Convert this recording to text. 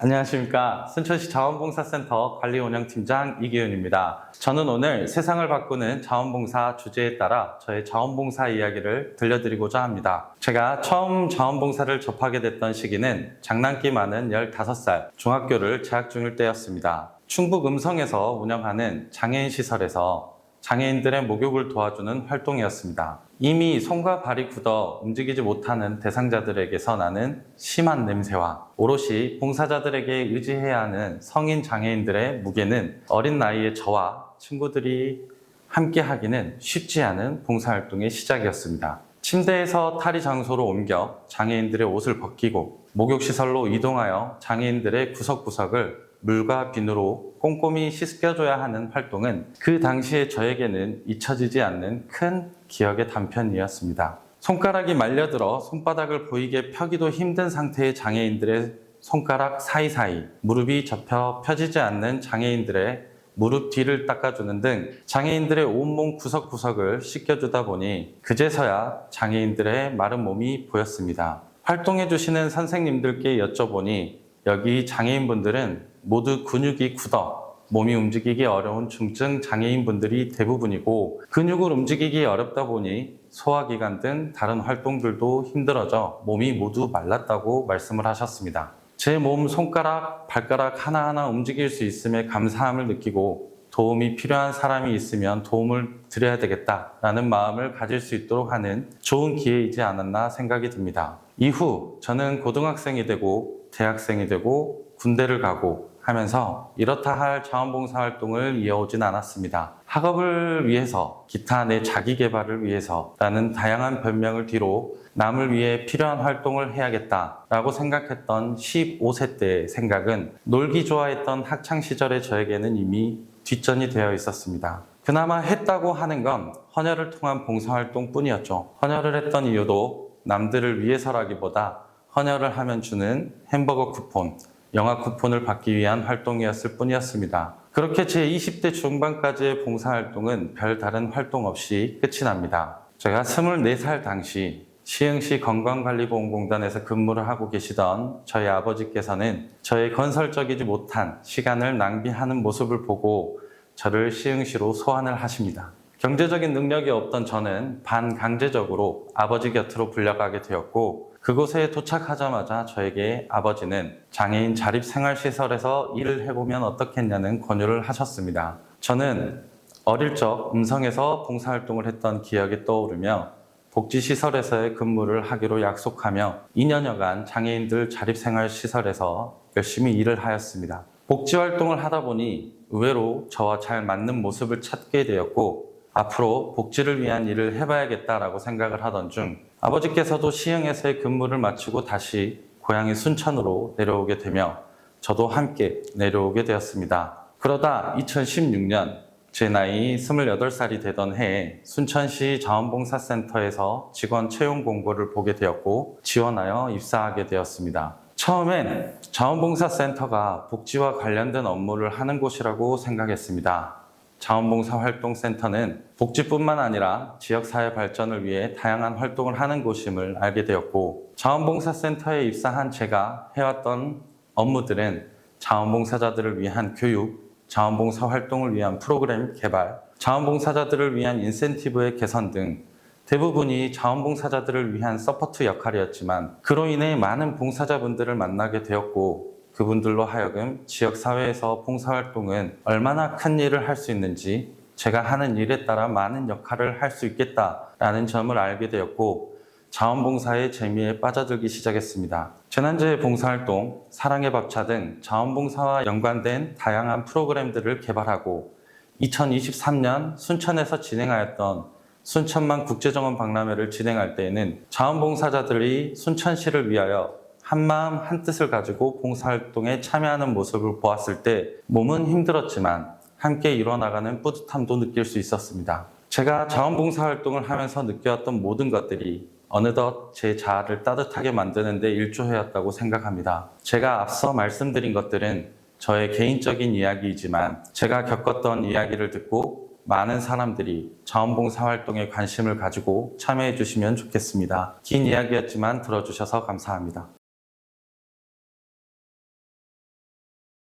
안녕하십니까. 순천시 자원봉사센터 관리운영팀장 이기훈입니다. 저는 오늘 세상을 바꾸는 자원봉사 주제에 따라 저의 자원봉사 이야기를 들려드리고자 합니다. 제가 처음 자원봉사를 접하게 됐던 시기는 장난기 많은 15살 중학교를 재학 중일 때였습니다. 충북 음성에서 운영하는 장애인 시설에서 장애인들의 목욕을 도와주는 활동이었습니다. 이미 손과 발이 굳어 움직이지 못하는 대상자들에게서 나는 심한 냄새와 오롯이 봉사자들에게 의지해야 하는 성인 장애인들의 무게는 어린 나이의 저와 친구들이 함께 하기는 쉽지 않은 봉사활동의 시작이었습니다. 침대에서 탈의 장소로 옮겨 장애인들의 옷을 벗기고 목욕시설로 이동하여 장애인들의 구석구석을 물과 비누로 꼼꼼히 씻겨줘야 하는 활동은 그 당시에 저에게는 잊혀지지 않는 큰 기억의 단편이었습니다. 손가락이 말려들어 손바닥을 보이게 펴기도 힘든 상태의 장애인들의 손가락 사이사이, 무릎이 접혀 펴지지 않는 장애인들의 무릎 뒤를 닦아주는 등 장애인들의 온몸 구석구석을 씻겨주다 보니 그제서야 장애인들의 마른 몸이 보였습니다. 활동해주시는 선생님들께 여쭤보니 여기 장애인분들은 모두 근육이 굳어 몸이 움직이기 어려운 중증 장애인분들이 대부분이고 근육을 움직이기 어렵다 보니 소화기관 등 다른 활동들도 힘들어져 몸이 모두 말랐다고 말씀을 하셨습니다. 제 몸 손가락, 발가락 하나하나 움직일 수 있음에 감사함을 느끼고 도움이 필요한 사람이 있으면 도움을 드려야 되겠다라는 마음을 가질 수 있도록 하는 좋은 기회이지 않았나 생각이 듭니다. 이후 저는 고등학생이 되고 대학생이 되고 군대를 가고 하면서 이렇다 할 자원봉사 활동을 이어오진 않았습니다. 학업을 위해서, 기타 내 자기 개발을 위해서라는 다양한 변명을 뒤로 남을 위해 필요한 활동을 해야겠다라고 생각했던 15세 때의 생각은 놀기 좋아했던 학창시절의 저에게는 이미 뒷전이 되어 있었습니다. 그나마 했다고 하는 건 헌혈을 통한 봉사활동 뿐이었죠. 헌혈을 했던 이유도 남들을 위해서라기보다 헌혈을 하면 주는 햄버거 쿠폰, 영화 쿠폰을 받기 위한 활동이었을 뿐이었습니다. 그렇게 제 20대 중반까지의 봉사활동은 별다른 활동 없이 끝이 납니다. 제가 24살 당시 시흥시 건강관리보험공단에서 근무를 하고 계시던 저희 아버지께서는 저의 건설적이지 못한 시간을 낭비하는 모습을 보고 저를 시흥시로 소환을 하십니다. 경제적인 능력이 없던 저는 반강제적으로 아버지 곁으로 불려가게 되었고 그곳에 도착하자마자 저에게 아버지는 장애인 자립생활시설에서 일을 해보면 어떻겠냐는 권유를 하셨습니다. 저는 어릴 적 음성에서 봉사활동을 했던 기억이 떠오르며 복지시설에서의 근무를 하기로 약속하며 2년여간 장애인들 자립생활시설에서 열심히 일을 하였습니다. 복지활동을 하다 보니 의외로 저와 잘 맞는 모습을 찾게 되었고 앞으로 복지를 위한 일을 해봐야겠다라고 생각을 하던 중 아버지께서도 시흥에서의 근무를 마치고 다시 고향인 순천으로 내려오게 되며 저도 함께 내려오게 되었습니다. 그러다 2016년 제 나이 28살이 되던 해에 순천시 자원봉사센터에서 직원 채용 공고를 보게 되었고 지원하여 입사하게 되었습니다. 처음엔 자원봉사센터가 복지와 관련된 업무를 하는 곳이라고 생각했습니다. 자원봉사활동센터는 복지뿐만 아니라 지역사회 발전을 위해 다양한 활동을 하는 곳임을 알게 되었고 자원봉사센터에 입사한 제가 해왔던 업무들은 자원봉사자들을 위한 교육, 자원봉사활동을 위한 프로그램 개발, 자원봉사자들을 위한 인센티브의 개선 등 대부분이 자원봉사자들을 위한 서포트 역할이었지만 그로 인해 많은 봉사자분들을 만나게 되었고 그분들로 하여금 지역사회에서 봉사활동은 얼마나 큰 일을 할 수 있는지 제가 하는 일에 따라 많은 역할을 할 수 있겠다라는 점을 알게 되었고 자원봉사의 재미에 빠져들기 시작했습니다. 재난재해 봉사활동, 사랑의 밥차 등 자원봉사와 연관된 다양한 프로그램들을 개발하고 2023년 순천에서 진행하였던 순천만 국제정원 박람회를 진행할 때에는 자원봉사자들이 순천시를 위하여 한마음 한뜻을 가지고 봉사활동에 참여하는 모습을 보았을 때 몸은 힘들었지만 함께 이뤄나가는 뿌듯함도 느낄 수 있었습니다. 제가 자원봉사활동을 하면서 느껴왔던 모든 것들이 어느덧 제 자아를 따뜻하게 만드는 데 일조해왔다고 생각합니다. 제가 앞서 말씀드린 것들은 저의 개인적인 이야기이지만 제가 겪었던 이야기를 듣고 많은 사람들이 자원봉사활동에 관심을 가지고 참여해 주시면 좋겠습니다. 긴 이야기였지만 들어주셔서 감사합니다.